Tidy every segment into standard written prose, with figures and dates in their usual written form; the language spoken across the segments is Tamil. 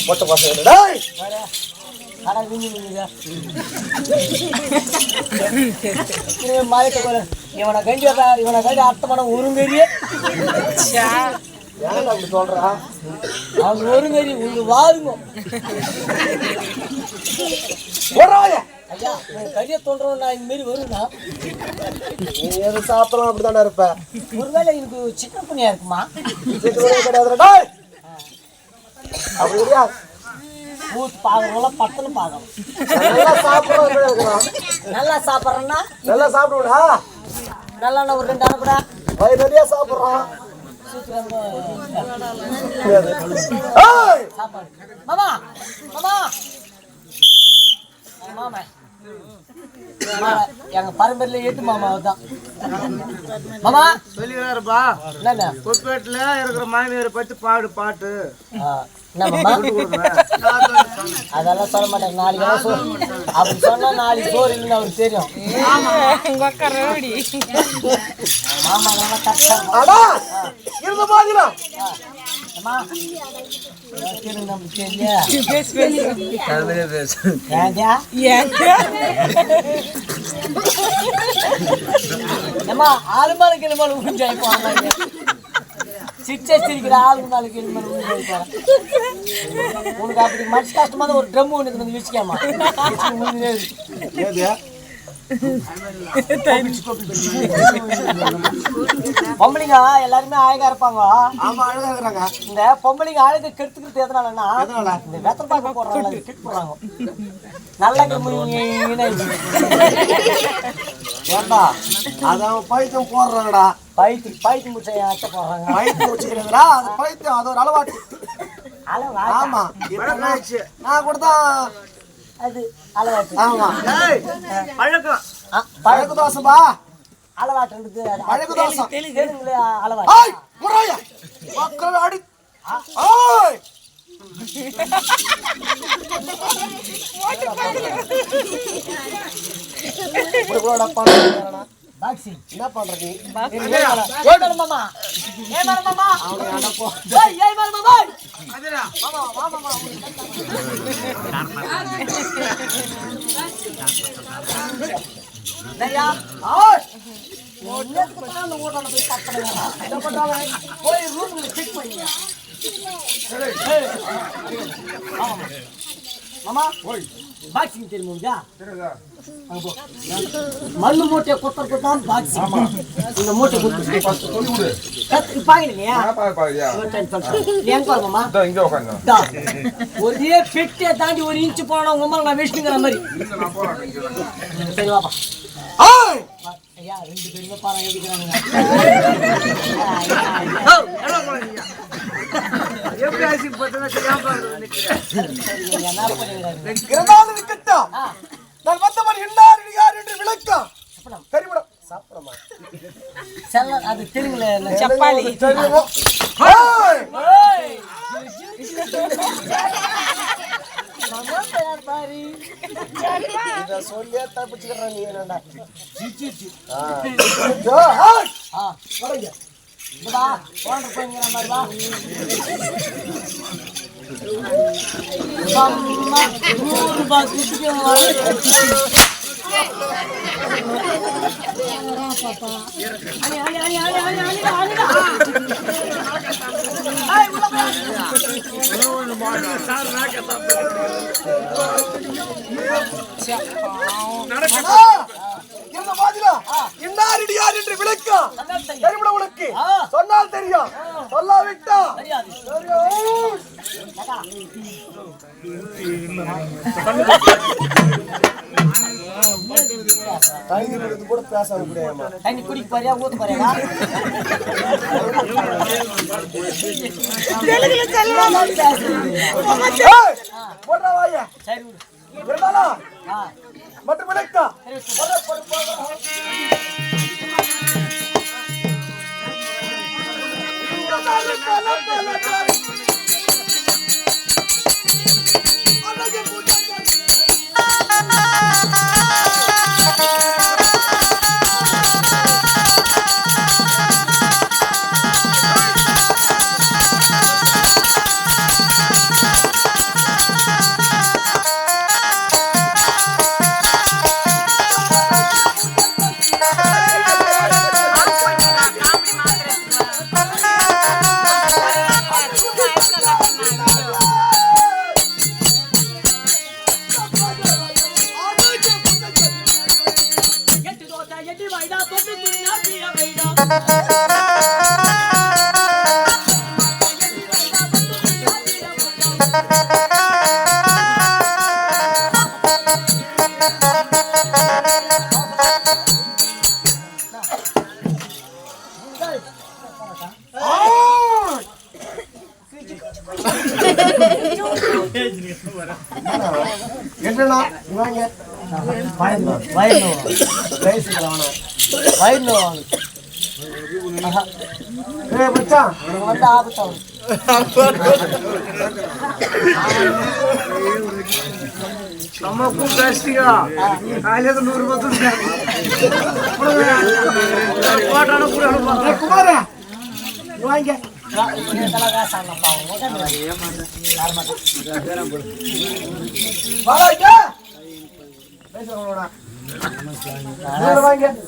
பொட்ட பசங்க டேய் அட விண்ணி மாறிட்டு போற இவனை கண்டி அர்த்தமான ஒருங்கறியே ஏன் அப்படி சொல்றா அவங்க ஒருங்கறி உங்க வாருங்க போறாய ஐயா கறியை தோன்றோம் நான் இந்த மாதிரி வரும்னா நீ எது சாப்பிடலாம் அப்படிதானே இருப்ப ஒருவேளை எனக்கு சிக்கன் புண்ணியா இருக்குமா கிடையாது டேய் அப்படி இல்லையா பூத்து பாக்குறவங்கள பத்தனு பாக்கணும் நல்லா சாப்பிடுறோம் நல்லா சாப்பிட்றேன்னா நல்லா சாப்பிடுடா நல்லா ஒரு 2 அனுப்புடா வயிறு நிறைய சாப்பிடுறோம் சாப்பாடு மாமா மாமா மாமா எங்க பரம்பரையில 8 மாமா தான் மாமா சொல்லிக்கிறாருப்பா என்ன கொப்பேட்டில் இருக்கிற மாமியாரை பத்தி பாட்டு அதெல்லாம் சொல்ல மாட்டேன் நாளைக்கு அப்படி சொன்னா நாளைக்கு சோறு இல்லைன்னு அவருக்கு தெரியும் மாமா ஆளுமால கிளம்பால முடிஞ்சாய்ப்பாங்க சிரிக்கிற ஆளுக்கு நாளைக்கு உனக்கு அப்படி மனசு கஷ்டமான ஒரு ட்ரம் ஒன்று வச்சுக்காமா பொம்பளைங்க எல்லாருமே அழகா இருப்பாங்க. ஆமா அழகா இருக்கிறாங்க. இந்த பொம்பளைங்க அழகு கெடுத்துக்கிறது எதனாலன்னா இந்த வெத்தலை பாக்க போடுறாங்க கிட் போடுறாங்க நல்லா ஏண்டா அதான் பைத்தியம் போடுறாங்கடா. பைத்தியம் முச்சை அச்ச போடுறாங்க. பைத்தியம் வச்சுக்கிறீங்களா? அது பைத்தியம், அது ஒரு அளவாட்டு. ஆமா நான் கூட தான் அது அளவாட்டு. ஆமா பழக்கம் பழக்க தோசைப்பா. அளவாட்டு பழக்க தோசை அளவாட்டு. ஏய் முறையா மக்கள் அடி ஏய் புடுடா பாடுறா பாக்ஸிங் என்ன பண்ற நீ? ஏய் மாமா அவனே அட போ. ஏய் மாமா அதடா மாமா வா மாமா நையா ஆய் நேத்து தான் ஓடன போய் கட்டறேன். என்ன பண்றாங்க? போய் ரூம்ல செக் பண்ணுங்க. மாமா ஓய் பாக்ஸிங் தெரியுமா? தெரியுதா? மண்ணு மூட்டை குத்தறது தான் பாக்ஸிங். ஆமா இந்த மூட்டை குத்து ஃபர்ஸ்ட் சொல்லி விடு. கத்து பாயிலையா? பாயியா. நீ எங்க வரமா? இதோ இங்க உட்காருங்க. ஒரே பெட்டியை தாண்டி 1 இன்ச் போறோம் உங்க அம்மா நான் வெஸ்ட்ங்கற மாதிரி. இல்ல நான் போறேன். சரி வாப்பா. ஏய் ஐயா 2 பேருமே பாறா எடுக்கறாங்க. ஓ என்ன போறீங்க? எப்படி ஆசி பத்தன கேப்பா நிக்கிறேன். சரி என்ன பண்ணுவீங்க? கிரமாது விக்கட்டா. நான் வந்தவன் யார் என்று விளக்கம். தெரியுமா? சாப்பிடுமா. செல்ல அது தெரியுங்களே சப்பாளி. தெரியுமா? ஏய் ஏய் மாமா பேர் பாரி. இத சொல்லியா தப்பிச்சுக்கற நீ என்னடா? சிச்சி. வரங்க. இதா போன் பண்ணீங்க மாதிரி வா. அம்மா 100 ரூபாய் குடிக்க மாட்டேன். பாப்பா அனி ஐ உள்ள நடக்கடா என்ன மாதிரா இன்னாரிடியார் என்று விளக்கம் தெரியுமா உனக்கு? சொன்னால் தெரியும், சொல்லாவிட்டா தெரியாது. தண்ணி குடிக்கிறது கூட பேசாம கூடாதுமா. தண்ணி குடிக்க போறியா ஊத்து போறியா? தெலுங்குல சொல்லலாம் பேசு. போடா வாயா. சரி விரதாலா மட்டு விளக்கா என்னடா வாங்க வயல் மச்சான் வந்து ஆபத்தாகும் அம்மா கூப்பிட்டாச்சியா காலையில 100 ரூபாய் போட்டான கூட குமாரா வாங்க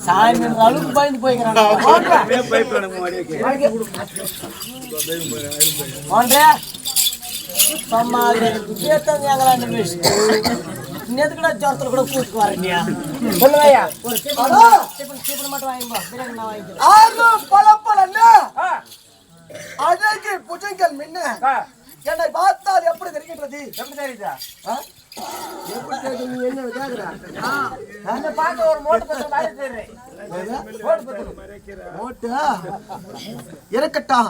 சாமி அளவுக்கு பயந்து போய்க்கிறான் நேத்துக்கடா ஜோரத்துல கூட கூட்டு வரீங்க சொல்லுங்கய்யா ஒரு சீப்பன் மட்டும் வாங்கிப்போ பிரியாணி நான் வாங்கிக்கிறேன் அழகு புஜங்கள் மின்ன என்னை பார்த்தால் எப்படி தெரிகின்றது எப்படி தெரியுதா எப்படி தெரியுது நீ என்ன விசாரிக்கிறா அந்த பாக்க ஒரு மோட்டு பத்த மாதிரி தெரியுது மோட்டு இருக்கட்டா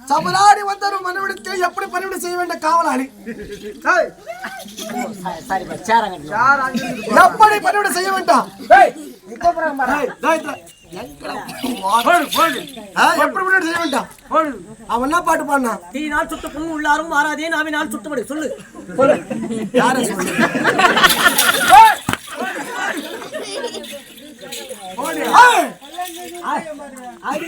சமராடி வந்தரும் மனுவிடத்தில் எப்படி பணிவிட செய்ய வேண்டிய காவலாளி சரி சேரங்க எப்படி பணிவிட செய்ய வேண்டாம் எப்படி பணிவிட செய்ய வேண்டாம் அவன் என்ன பாட்டு பாடினா தீ நாள் சுட்ட பொண்ணு உள்ளாரும் மாறாதே நாமே நாள் சுட்டபடி சொல்லு யார சொல்லு அடி